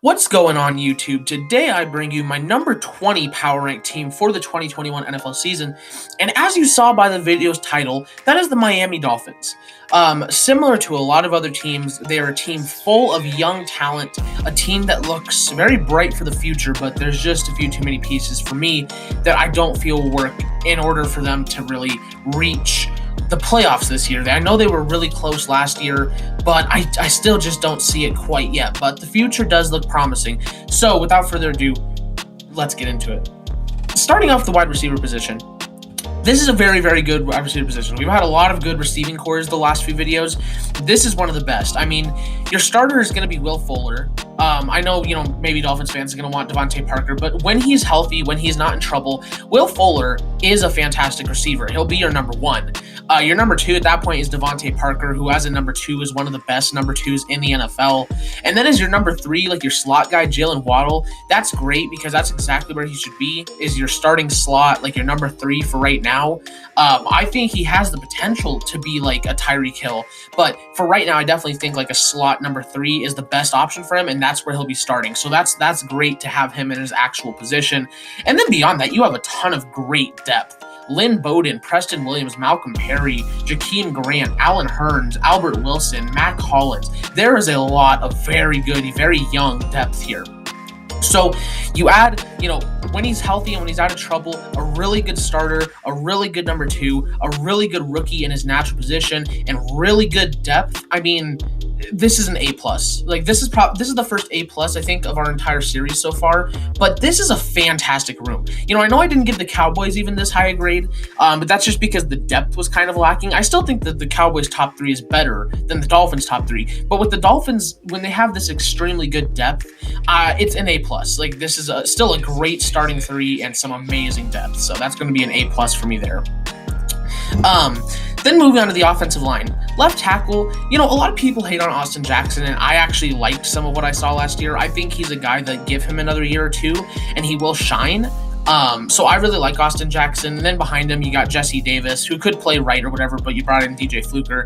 What's going on YouTube? Today I bring you my number 20 power rank team for the 2021 NFL season, and as you saw by the video's title, that is the Miami Dolphins. Similar to a lot of other teams, they are a team full of young talent, a team that looks very bright for the future, but there's just a few too many pieces for me that I don't feel will work in order for them to really reach the playoffs this year. I know they were really close last year, but I still just don't see it quite yet. But the future does look promising. So without further ado, let's get into it. Starting off the wide receiver position. This is a very, very good wide receiver position. We've had a lot of good receiving cores the last few videos. This is one of the best. I mean, your starter is going to be Will Fuller. I know, maybe Dolphins fans are going to want Devontae Parker, but when he's healthy, when he's not in trouble, Will Fuller is a fantastic receiver. He'll be your number one. Your number two at that point is Devontae Parker, who as a number two is one of the best number twos in the NFL. And then as your number three, like your slot guy, Jalen Waddle, that's great because that's exactly where he should be, is your starting slot, like your number three for right now. I think he has the potential to be like a Tyreek Hill, but for right now, I definitely think like a slot number three is the best option for him, and that's where he'll be starting. So that's great to have him in his actual position. And then beyond that, you have a ton of great depth. Lynn Bowden, Preston Williams, Malcolm Perry, Jakeem Grant, Allen Hurns, Albert Wilson, Matt Collins. There is a lot of very good, very young depth here. So you add, when he's healthy and when he's out of trouble, a really good starter, a really good number two, a really good rookie in his natural position, and really good depth. I mean, this is an A+. Like this is the first A+ I think of our entire series so far, but this is a fantastic room. I know I didn't give the Cowboys even this high a grade, but that's just because the depth was kind of lacking. I still think that the Cowboys top three is better than the Dolphins top three, but with the Dolphins, when they have this extremely good depth, it's an A+. Like this is still a great starting three and some amazing depth, so that's going to be an A+ for me there. Then moving on to the offensive line. Left tackle, a lot of people hate on Austin Jackson, and I actually liked some of what I saw last year. I think he's a guy that give him another year or two, and he will shine. So I really like Austin Jackson. And then behind him, you got Jesse Davis, who could play right or whatever, but you brought in DJ Fluker.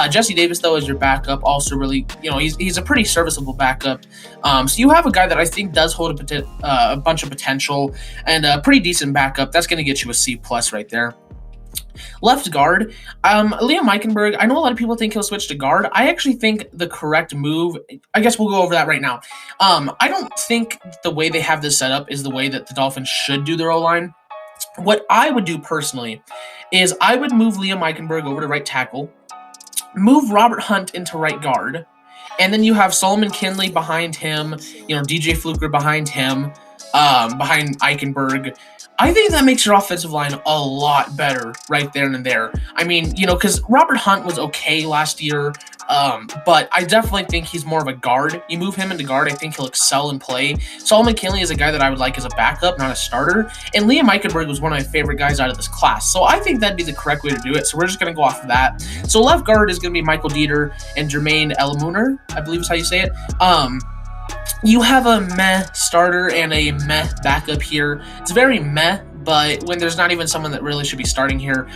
Jesse Davis, though, as your backup, also really, he's a pretty serviceable backup. So you have a guy that I think does hold a bunch of potential and a pretty decent backup. That's going to get you a C+ right there. Left guard, Liam Eichenberg. I know a lot of people think he'll switch to guard. I actually think the correct move, I guess we'll go over that right now. I don't think the way they have this set up is the way that the Dolphins should do their O-line. What I would do personally is I would move Liam Eichenberg over to right tackle, move Robert Hunt into right guard, and then you have Solomon Kinley behind him, DJ Fluker behind him, behind Eichenberg. I think that makes your offensive line a lot better right there and there. I mean, because Robert Hunt was okay last year, but I definitely think he's more of a guard. You move him into guard, I think he'll excel and play. Solomon Kinley is a guy that I would like as a backup, not a starter. And Liam Eichenberg was one of my favorite guys out of this class. So I think that'd be the correct way to do it. So we're just going to go off of that. So left guard is going to be Michael Dieter and Jermaine Elamooner, I believe is how you say it. You have a meh starter and a meh backup here. It's very meh, but when there's not even someone that really should be starting here,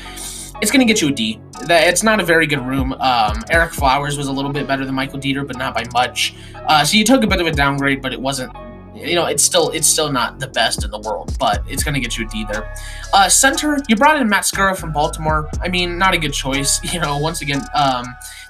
it's going to get you a D. It's not a very good room. Eric Flowers was a little bit better than Michael Dieter, but not by much. So you took a bit of a downgrade, but it wasn't, it's still not the best in the world, but it's going to get you a D there. Center, you brought in Matt Skura from Baltimore. I mean, not a good choice. Once again,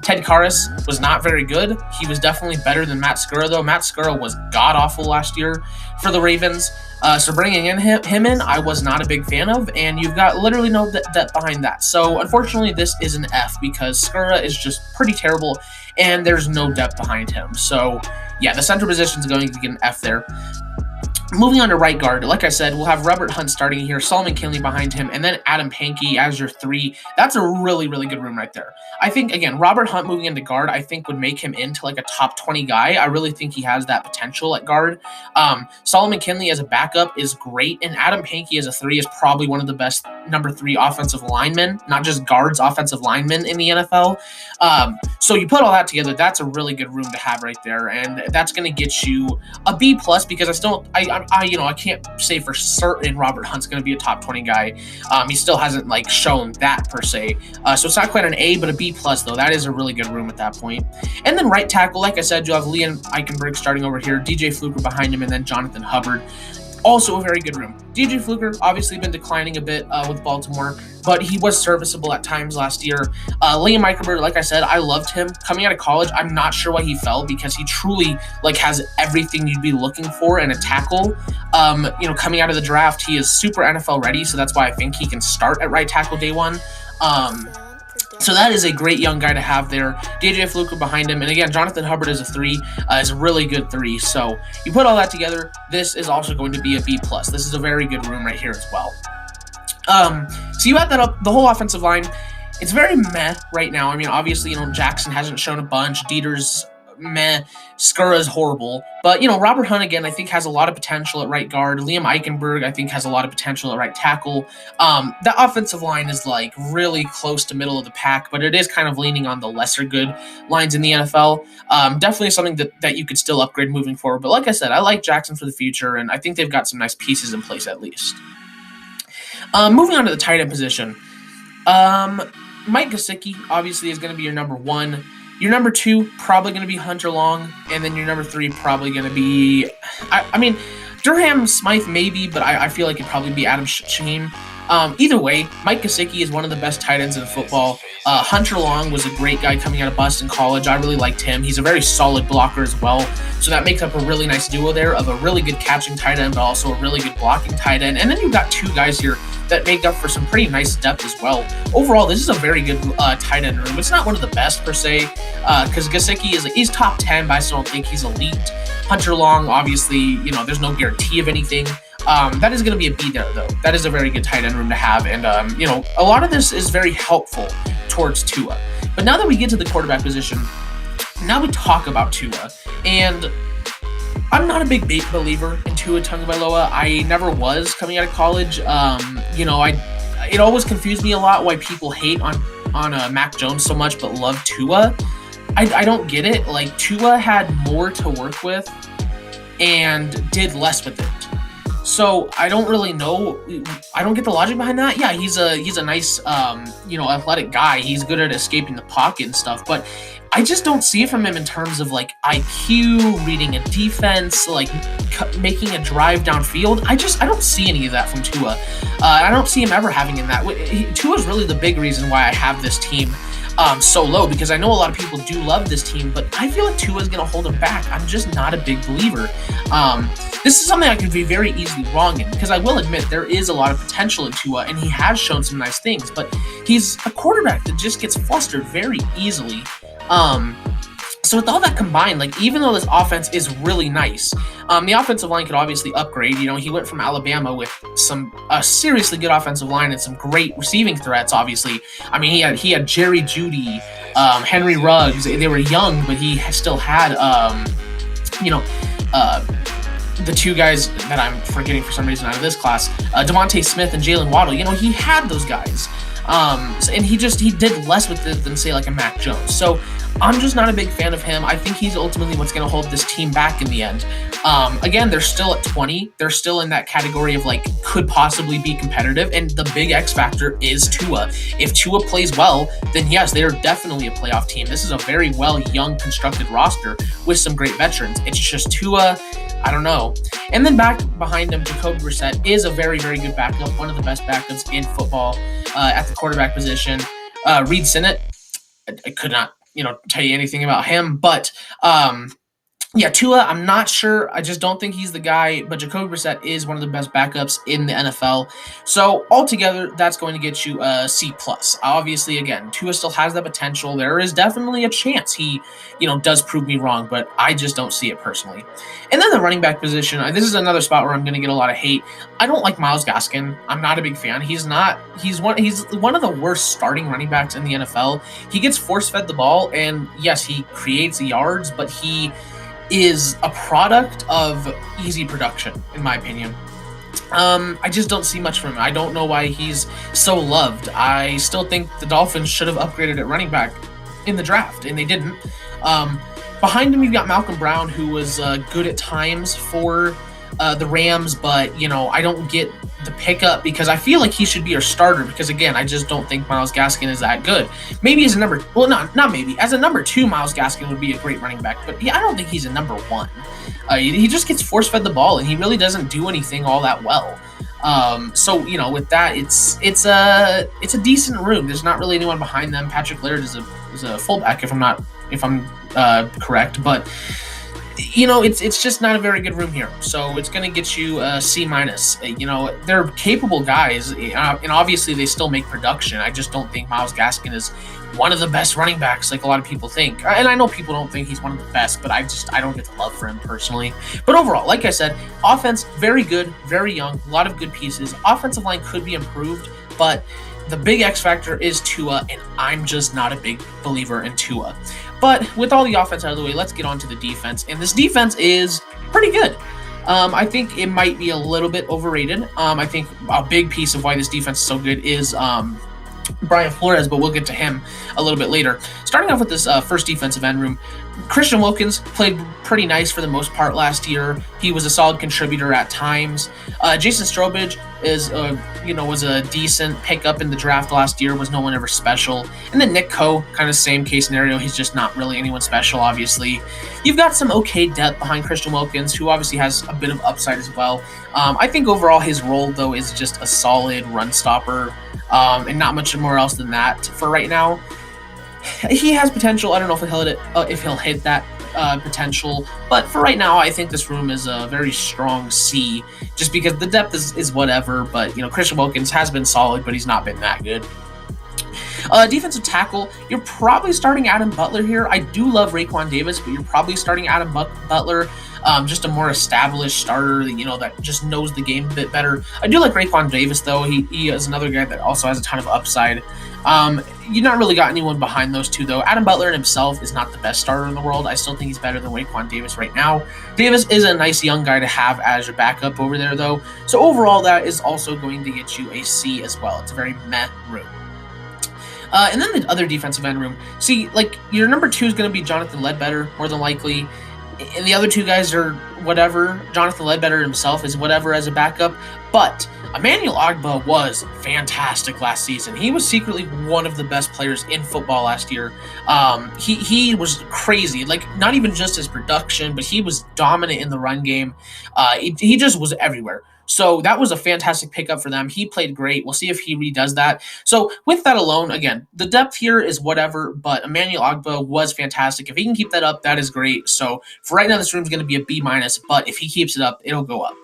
Ted Karras was not very good. He was definitely better than Matt Skura, though. Matt Skura was god-awful last year for the Ravens. So bringing in him in, I was not a big fan of, and you've got literally no depth behind that. So unfortunately, this is an F because Skura is just pretty terrible, and there's no depth behind him. So yeah, the center position is going to get an F there. Moving on to right guard, like I said, we'll have Robert Hunt starting here, Solomon Kinley behind him, and then Adam Pankey as your three. That's a really, really good room right there. I think, again, Robert Hunt moving into guard, I think would make him into like a top 20 guy. I really think he has that potential at guard. Solomon Kinley as a backup is great, and Adam Pankey as a three is probably one of the best number three offensive linemen, not just guards, offensive linemen in the NFL. So you put all that together, that's a really good room to have right there, and that's going to get you a B+ because I can't say for certain Robert Hunt's going to be a top 20 guy. He still hasn't like shown that per se. So it's not quite an A, but a B plus though. That is a really good room at that point. And then right tackle, like I said, you have Liam Eichenberg starting over here, DJ Fluker behind him, and then Jonathan Hubbard. Also a very good room. DJ Fluker obviously been declining a bit with Baltimore, but he was serviceable at times last year. Liam Eichenberg, like I said, I loved him. Coming out of college, I'm not sure why he fell because he truly like has everything you'd be looking for in a tackle. Coming out of the draft, he is super NFL ready, so that's why I think he can start at right tackle day one. So that is a great young guy to have there. DJ Fluker behind him. And again, Jonathan Hubbard is a 3, is a really good 3. So you put all that together, this is also going to be a B+. This is a very good room right here as well. So you add that up, the whole offensive line, it's very meh right now. I mean, obviously, Jackson hasn't shown a bunch. Dieter's meh. Skura's horrible. But, Robert Hunt, again, I think has a lot of potential at right guard. Liam Eichenberg, I think, has a lot of potential at right tackle. The offensive line is, like, really close to middle of the pack, but it is kind of leaning on the lesser good lines in the NFL. Definitely something that you could still upgrade moving forward. But like I said, I like Jackson for the future, and I think they've got some nice pieces in place at least. Moving on to the tight end position. Mike Gesicki, obviously, is going to be your number 1. Your number 2, probably going to be Hunter Long, and then your number 3, probably going to be, Durham Smythe maybe, but I feel like it'd probably be Adam Shaheen. Either way, Mike Gesicki is one of the best tight ends in football. Hunter Long was a great guy coming out of Boston College. I really liked him. He's a very solid blocker as well, so that makes up a really nice duo there of a really good catching tight end, but also a really good blocking tight end. And then you've got 2 guys here that make up for some pretty nice depth as well. Overall, this is a very good tight end room. It's not one of the best per se, because Gesicki he's top 10, but I still don't think he's elite. Hunter Long, obviously, there's no guarantee of anything. That is going to be a B there, though. That is a very good tight end room to have, and a lot of this is very helpful towards Tua. But now that we get to the quarterback position, now we talk about Tua, and I'm not a big believer in Tua Tagovailoa. I never was coming out of college. It always confused me a lot why people hate on Mac Jones so much but love Tua. I don't get it. Like, Tua had more to work with and did less with it. So I don't really know. I don't get the logic behind that. Yeah, he's a nice, athletic guy. He's good at escaping the pocket and stuff. But I just don't see it from him in terms of like IQ, reading a defense, like making a drive downfield. I don't see any of that from Tua. I don't see him ever having in that. Tua's really the big reason why I have this team so low, because I know a lot of people do love this team, but I feel like Tua is going to hold him back. I'm just not a big believer. This is something I could be very easily wrong in, because I will admit there is a lot of potential in Tua, and he has shown some nice things, but he's a quarterback that just gets flustered very easily. So with all that combined, like, even though this offense is really nice, the offensive line could obviously upgrade. He went from Alabama with a seriously good offensive line and some great receiving threats, obviously. I mean, he had Jerry Jeudy, Henry Ruggs. They were young, but he still had, the 2 guys that I'm forgetting for some reason out of this class, Devontae Smith and Jalen Waddle. He had those guys. And he did less with it than, say, like a Mac Jones. So I'm just not a big fan of him. I think he's ultimately what's going to hold this team back in the end. Again, they're still at 20. They're still in that category of, like, could possibly be competitive. And the big X factor is Tua. If Tua plays well, then yes, they are definitely a playoff team. This is a very well young constructed roster with some great veterans. It's just Tua, I don't know. And then back behind him, Jacoby Brissett is a very, very good backup, one of the best backups in football at the quarterback position. Reed Sinnett, I could not, tell you anything about him, but Tua, I'm not sure. I just don't think he's the guy, but Jacoby Brissett is one of the best backups in the NFL. So altogether, that's going to get you a C+. Obviously, again, Tua still has that potential. There is definitely a chance he, does prove me wrong, but I just don't see it personally. And then the running back position, this is another spot where I'm going to get a lot of hate. I don't like Myles Gaskin. I'm not a big fan. He's one of the worst starting running backs in the NFL. He gets force-fed the ball, and yes, he creates yards, but he is a product of easy production, in my opinion. I just don't see much from him. I don't know why he's so loved. I still think the Dolphins should have upgraded at running back in the draft, and they didn't. Behind him, you've got Malcolm Brown, who was good at times for the Rams, but I don't get the pickup because I feel like he should be our starter because again, I just don't think Myles Gaskin is that good. Maybe as a not maybe as a number 2, Myles Gaskin would be a great running back, but I don't think he's a number 1. He just gets force fed the ball and he really doesn't do anything all that well. So with that, it's a decent room. There's not really anyone behind them. Patrick Laird is a fullback if I'm correct, but it's just not a very good room here. So it's going to get you a C-. They're capable guys, and obviously they still make production. I just don't think Myles Gaskin is one of the best running backs like a lot of people think. And I know people don't think he's one of the best, but I don't get the love for him personally. But overall, like I said, offense, very good, very young, a lot of good pieces. Offensive line could be improved, but the big X factor is Tua, and I'm just not a big believer in Tua. But with all the offense out of the way, let's get on to the defense. And this defense is pretty good. I think it might be a little bit overrated. I think a big piece of why this defense is so good is Brian Flores, but we'll get to him a little bit later. Starting off with this first defensive end room, Christian Wilkins played pretty nice for the most part last year. He was a solid contributor at times. Jason Strobridge was a decent pickup in the draft last year. Was no one ever special. And then Nick Coe, kind of same case scenario. He's just not really anyone special. Obviously, you've got some okay depth behind Christian Wilkins, who obviously has a bit of upside as well. I think overall his role though is just a solid run stopper, and not much more else than that for right now. He has potential. I don't know if he'll hit that potential, but for right now, I think this room is a very strong C, just because the depth is whatever. But Christian Wilkins has been solid, but he's not been that good. Defensive tackle, you're probably starting Adam Butler here. I do love Raekwon Davis, but you're probably starting Adam Butler. Just a more established starter that just knows the game a bit better. I do like Raekwon Davis, though. He is another guy that also has a ton of upside. You've not really got anyone behind those two, though. Adam Butler himself is not the best starter in the world. I still think he's better than Raekwon Davis right now. Davis is a nice young guy to have as your backup over there, though. So overall, that is also going to get you a C as well. It's a very meh room. And then the other defensive end room. See, your number 2 is going to be Jonathan Ledbetter, more than likely. And the other two guys are whatever. Jonathan Ledbetter himself is whatever as a backup. But Emmanuel Ogbah was fantastic last season. He was secretly one of the best players in football last year. He was crazy. Not even just his production, but he was dominant in the run game. He just was everywhere. So that was a fantastic pickup for them. He played great. We'll see if he redoes that. So with that alone, again, the depth here is whatever, but Emmanuel Ogbah was fantastic. If he can keep that up, that is great. So for right now, this room is going to be a B-, but if he keeps it up, it'll go up.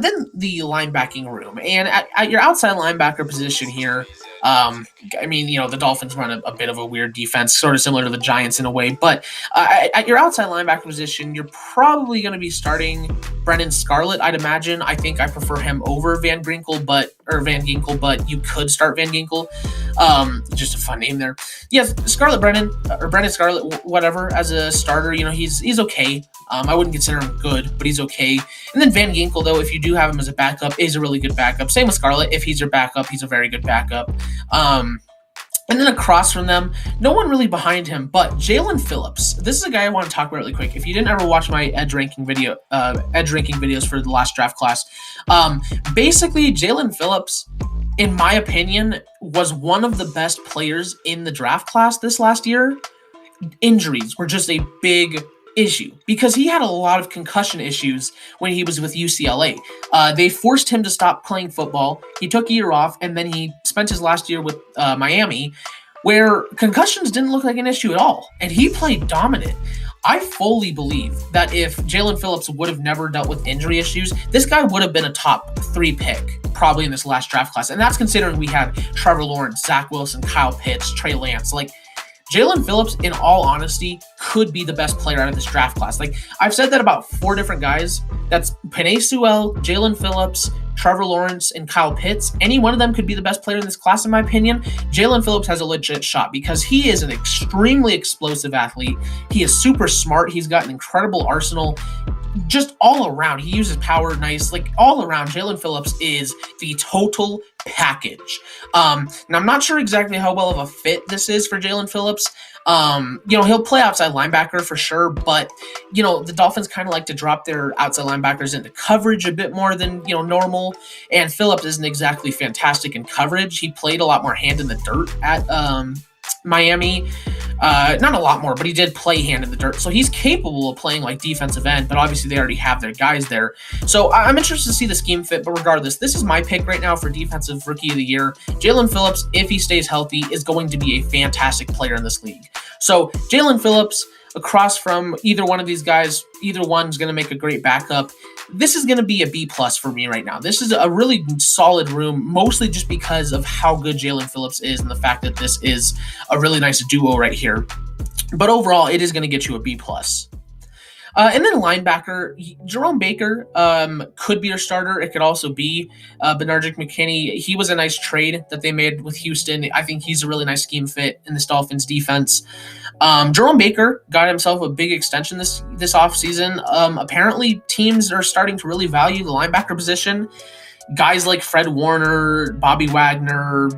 Then the linebacking room. And at your outside linebacker position here, the Dolphins run a bit of a weird defense, sort of similar to the Giants in a way. But at your outside linebacker position, you're probably going to be starting Brennan Scarlett, I'd imagine. I think I prefer him over Van Ginkel, but you could start Van Ginkel. Just a fun name there. Yes, Brennan Scarlett, whatever, as a starter, he's okay. I wouldn't consider him good, but he's okay. And then Van Ginkel, though, if you do have him as a backup, is a really good backup. Same with Scarlett. If he's your backup, he's a very good backup. And then across from them, no one really behind him, but Jalen Phillips. This is a guy I want to talk about really quick. If you didn't ever watch my edge ranking videos for the last draft class, basically Jalen Phillips, in my opinion, was one of the best players in the draft class this last year. Injuries were just a big issue because he had a lot of concussion issues when he was with UCLA. They forced him to stop playing football. He took a year off, and then he spent his last year with Miami, where concussions didn't look like an issue at all, and he played dominant. I fully believe that if Jalen Phillips would have never dealt with injury issues, this guy would have been a top 3 pick probably in this last draft class, and that's considering we had Trevor Lawrence, Zach Wilson, Kyle Pitts, Trey Lance. Jalen Phillips, in all honesty, could be the best player out of this draft class. I've said that about 4 different guys. That's Penei Sewell, Jalen Phillips, Trevor Lawrence, and Kyle Pitts. Any one of them could be the best player in this class, in my opinion. Jalen Phillips has a legit shot because he is an extremely explosive athlete. He is super smart. He's got an incredible arsenal. just all around, he uses power nice. Like all around, Jalen Phillips is the total package. Now I'm not sure exactly how well of a fit this is for Jalen Phillips. He'll play outside linebacker for sure, but the Dolphins kind of like to drop their outside linebackers into coverage a bit more than normal. And Phillips isn't exactly fantastic in coverage. He played a lot more hand in the dirt at Miami. Not a lot more, but he did play hand in the dirt. So he's capable of playing like defensive end, but obviously they already have their guys there. So I'm interested to see the scheme fit, but regardless, this is my pick right now for Defensive Rookie of the Year. Jalen Phillips, if he stays healthy, is going to be a fantastic player in this league. So Jalen Phillips, across from either one of these guys, either one's going to make a great backup. This is going to be a B+ for me right now. This is a really solid room, mostly just because of how good Jalen Phillips is and the fact that this is a really nice duo right here. But overall, it is going to get you a B+. And then linebacker, Jerome Baker could be your starter. It could also be Benardic McKinney. He was a nice trade that they made with Houston. I think he's a really nice scheme fit in this Dolphins defense. Jerome Baker got himself a big extension this offseason. Apparently, teams are starting to really value the linebacker position. Guys like Fred Warner, Bobby Wagner,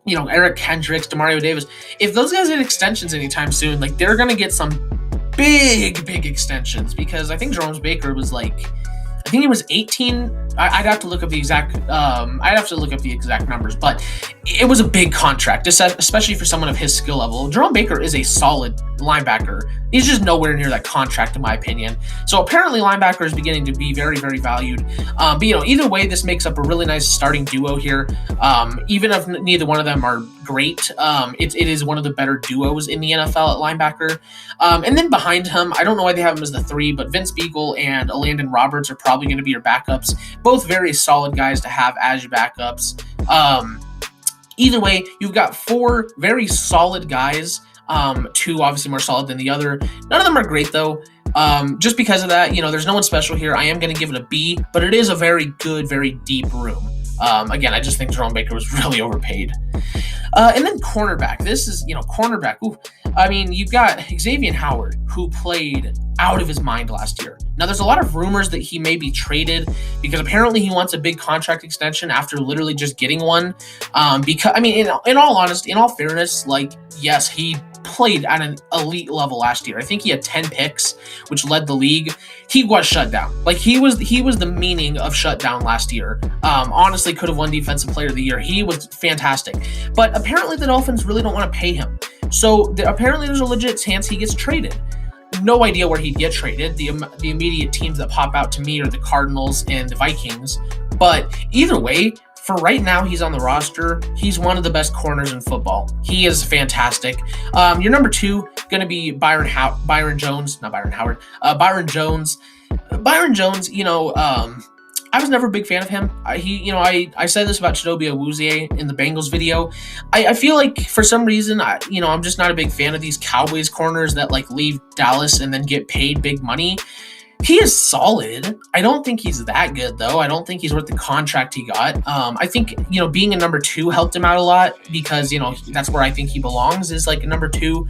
Eric Kendricks, Demario Davis. If those guys get extensions anytime soon, like they're going to get some big extensions, because I think Jerome Baker was I think he was 18. I'd have to look up the exact numbers, but it was a big contract, especially for someone of his skill level. Jerome Baker is a solid linebacker. He's just nowhere near that contract, in my opinion. So apparently linebacker is beginning to be very, very valued. But either way, this makes up a really nice starting duo here. Even if neither one of them are great, it is one of the better duos in the NFL at linebacker. And then behind him, I don't know why they have him as the 3, but Vince Beagle and Landon Roberts are probably going to be your backups. Both very solid guys to have as your backups. Either way, you've got 4 very solid guys. 2 obviously more solid than the other. None of them are great though. Just because of that, there's no one special here. I am going to give it a B, but it is a very good, very deep room. Again, I just think Jerome Baker was really overpaid. And then cornerback. This is, cornerback. Ooh. I mean, you've got Xavier Howard, who played out of his mind last year. Now, there's a lot of rumors that he may be traded because apparently he wants a big contract extension after literally just getting one. Because, I mean, in all honesty, in all fairness, yes, he played at an elite level last year. I think he had 10 picks, which led the league. He was shut down. He was the meaning of shut down last year. Honestly, could have won Defensive Player of the Year. He was fantastic. But apparently the Dolphins really don't want to pay him. So apparently there's a legit chance he gets traded. No idea where he'd get traded. The immediate teams that pop out to me are the Cardinals and the Vikings. But either way, for right now, he's on the roster. He's one of the best corners in football. He is fantastic. Your number 2 going to be Byron Jones. Byron Jones. Byron Jones, I was never a big fan of him. I said this about Chidobe Awuzie in the Bengals video. I feel like for some reason, I'm just not a big fan of these Cowboys corners that leave Dallas and then get paid big money. He is solid. I don't think he's that good, though. I don't think he's worth the contract he got. I think, being a number 2 helped him out a lot because, that's where I think he belongs, is a number 2.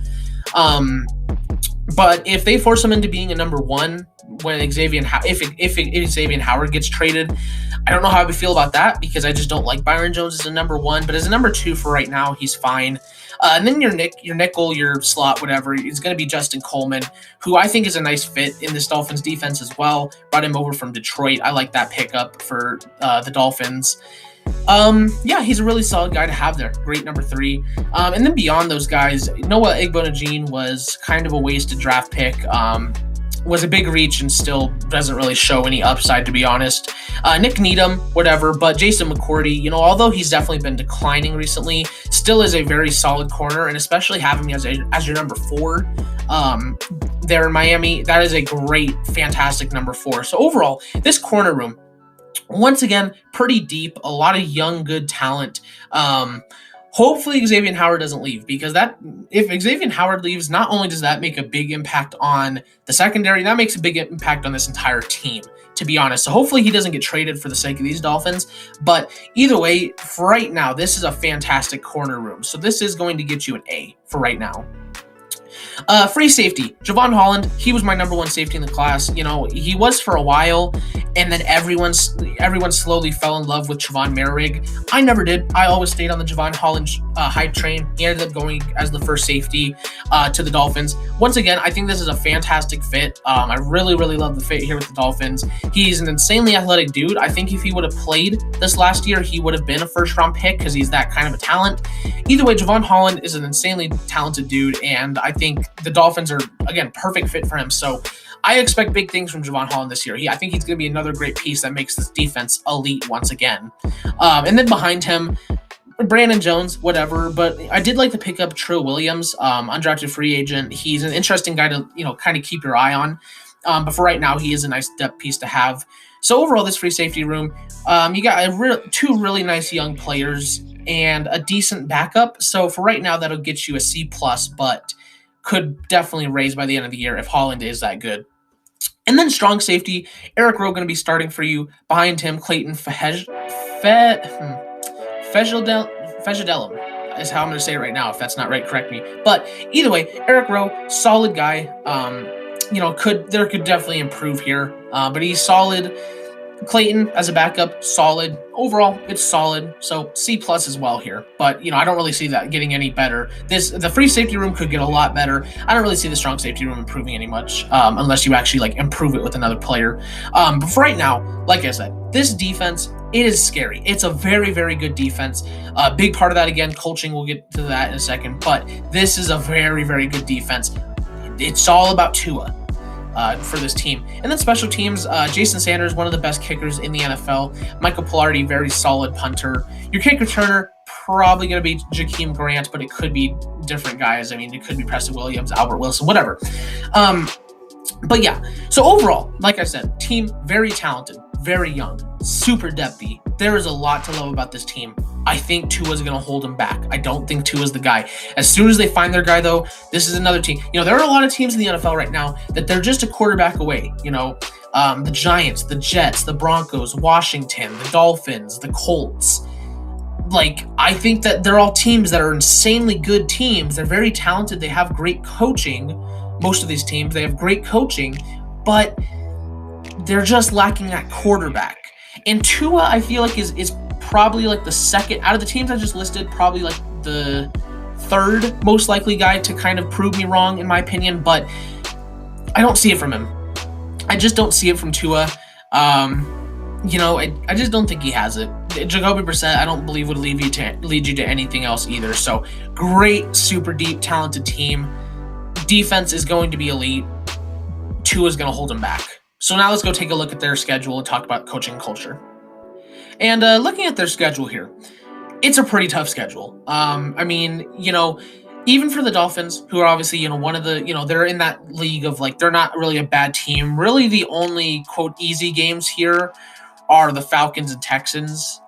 But if they force him into being a number 1 when if Xavier Howard gets traded, I don't know how I would feel about that because I just don't like Byron Jones as a number 1. But as a number 2 for right now, he's fine. And then your nickel, your slot, whatever, is going to be Justin Coleman, who I think is a nice fit in this Dolphins defense as well. Brought him over from Detroit. I like that pickup for the Dolphins. He's a really solid guy to have there. Great number 3. And then beyond those guys, Noah Igbinoghene was kind of a wasted draft pick. Was a big reach and still doesn't really show any upside, to be honest. Nick Needham, whatever, but Jason McCourty, although he's definitely been declining recently, still is a very solid corner, and especially having him as your number 4 there in Miami, that is a great, fantastic number 4. So overall, this corner room, once again, pretty deep, a lot of young, good talent. Hopefully Xavier Howard doesn't leave, because if Xavier Howard leaves, not only does that make a big impact on the secondary, that makes a big impact on this entire team, to be honest. So hopefully he doesn't get traded for the sake of these Dolphins. But either way, for right now, this is a fantastic corner room. So this is going to get you an A for right now. Free safety, Javon Holland. He was my number one safety in the class. He was for a while, and then everyone slowly fell in love with Javon Merrig. I never did. I always stayed on the Javon Holland hype train. He ended up going as the first safety to the Dolphins. Once again, I think this is a fantastic fit. I really, really love the fit here with the Dolphins. He's an insanely athletic dude. I think if he would have played this last year, he would have been a first-round pick because he's that kind of a talent. Either way, Javon Holland is an insanely talented dude, and I think the Dolphins are, again, perfect fit for him. So I expect big things from Javon Holland this year. I think he's going to be another great piece that makes this defense elite once again. And then behind him, Brandon Jones, whatever, but I did like to pick up Trill Williams, undrafted free agent. He's an interesting guy to, kind of keep your eye on. But for right now, he is a nice depth piece to have. So overall, this free safety room, you got two really nice young players and a decent backup. So for right now, that'll get you a C+, but could definitely raise by the end of the year if Holland is that good. And then strong safety, Eric Rowe going to be starting for you. Behind him, Clayton Fejedelem is how I'm going to say it right now. If that's not right, correct me. But either way, Eric Rowe, solid guy. Could definitely improve here. But he's solid. Clayton as a backup, solid. Overall, it's solid. So C+ as well here. But, I don't really see that getting any better. The free safety room could get a lot better. I don't really see the strong safety room improving any much unless you actually improve it with another player. But for right now, like I said, this defense, it is scary. It's a very, very good defense. A big part of that, again, coaching. We'll get to that in a second. But this is a very, very good defense. It's all about Tua. For this team. And then special teams, Jason Sanders, one of the best kickers in the NFL. Michael Pilardi, very solid punter. Your kick returner, probably going to be Jakeem Grant, but it could be different guys. I mean, it could be Preston Williams, Albert Wilson, whatever. But yeah, so overall, like I said, team very talented, very young, super depthy. There is a lot to love about this team. I think Tua's going to hold him back. I don't think Tua's the guy. As soon as they find their guy, though, this is another team. There are a lot of teams in the NFL right now that they're just a quarterback away. The Giants, the Jets, the Broncos, Washington, the Dolphins, the Colts. I think that they're all teams that are insanely good teams. They're very talented. They have great coaching. Most of these teams, they have great coaching, but they're just lacking that quarterback. And Tua, I feel like, is probably the second out of the teams I just listed, probably the third most likely guy to kind of prove me wrong, in my opinion, but I don't see it from him. I just don't see it from Tua. I just don't think he has it. Jacoby Brissett, I don't believe would lead you to anything else either. So great, super deep, talented team. Defense is going to be elite. Tua is going to hold him back. So now let's go take a look at their schedule and talk about coaching culture. And looking at their schedule here, it's a pretty tough schedule. Even for the Dolphins, who are obviously, one of the, they're in that league of they're not really a bad team. Really, the only, quote, easy games here are the Falcons and Texans.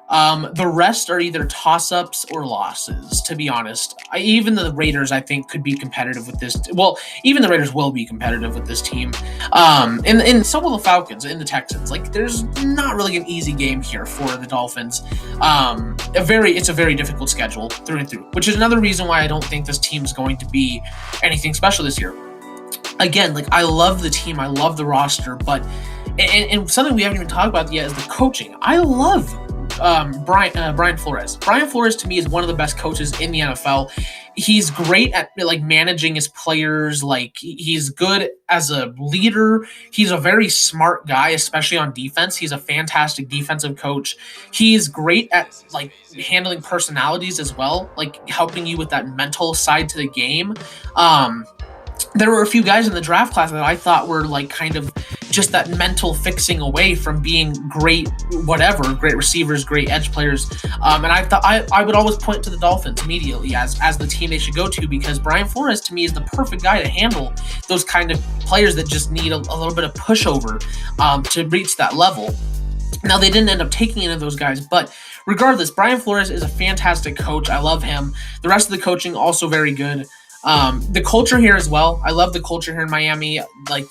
The rest are either toss-ups or losses, to be honest. Even the Raiders, I think, could be competitive with this. Well, even the Raiders will be competitive with this team. And so will the Falcons and the Texans. There's not really an easy game here for the Dolphins. It's a very difficult schedule through and through, which is another reason why I don't think this team's going to be anything special this year. Again, I love the team. I love the roster, but and something we haven't even talked about yet is the coaching. I love Brian Flores. Brian Flores, to me, is one of the best coaches in the NFL. He's great at managing his players. He's good as a leader. He's a very smart guy, especially on defense. He's a fantastic defensive coach. He's great at handling personalities as well, helping you with that mental side to the game. There were a few guys in the draft class that I thought were kind of just that mental fixing away from being great receivers, great edge players. And I thought I would always point to the Dolphins immediately as the team they should go to, because Brian Flores, to me, is the perfect guy to handle those kind of players that just need a little bit of pushover to reach that level. Now, they didn't end up taking any of those guys, but regardless, Brian Flores is a fantastic coach. I love him. The rest of the coaching, also very good. The culture here as well. I love the culture here in Miami.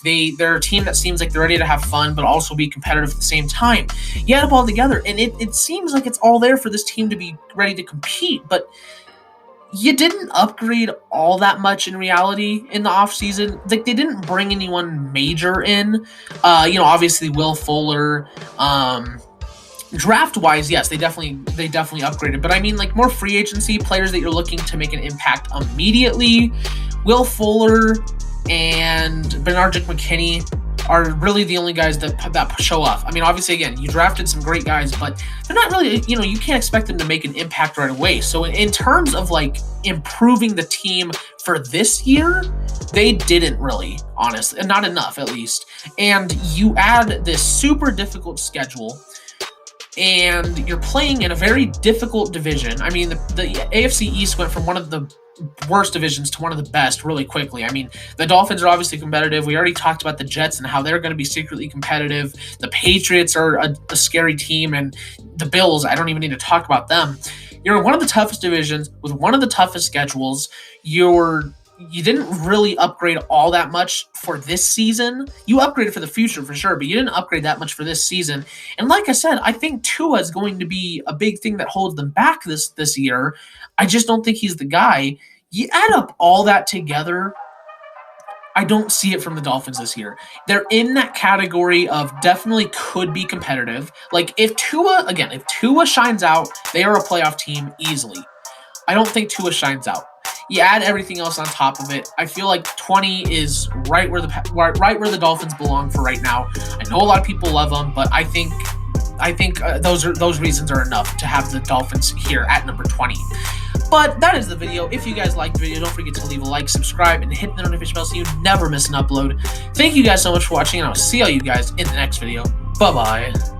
They're a team that seems like they're ready to have fun, but also be competitive at the same time. You add it all together, and it seems like it's all there for this team to be ready to compete. But you didn't upgrade all that much in reality in the offseason. Like, they didn't bring anyone major in. Obviously Will Fuller. Draft wise, yes, they definitely upgraded. But I mean, like, more free agency players that you're looking to make an impact immediately. Will Fuller and Benardic McKinney are really the only guys that show up. I mean, obviously, again, you drafted some great guys, but they're not really, you can't expect them to make an impact right away. So in terms of, like, improving the team for this year, they didn't really, honestly, and not enough at least. And you add this super difficult schedule, and you're playing in a very difficult division. I mean, the AFC East went from one of the worst divisions to one of the best really quickly. I mean, the Dolphins are obviously competitive. We already talked about the Jets and how they're going to be secretly competitive. The Patriots are a scary team, and the Bills, I don't even need to talk about them. You're in one of the toughest divisions with one of the toughest schedules. You didn't really upgrade all that much for this season. You upgraded for the future for sure, but you didn't upgrade that much for this season. And like I said, I think Tua is going to be a big thing that holds them back this year. I just don't think he's the guy. You add up all that together, I don't see it from the Dolphins this year. They're in that category of definitely could be competitive. Like, if Tua shines out, they are a playoff team easily. I don't think Tua shines out. You add everything else on top of it. I feel like 20 is right where the Dolphins belong for right now. I know a lot of people love them, but I think those reasons are enough to have the Dolphins here at number 20. But that is the video. If you guys liked the video, don't forget to leave a like, subscribe, and hit the notification bell so you never miss an upload. Thank you guys so much for watching, and I'll see all you guys in the next video. Bye-bye.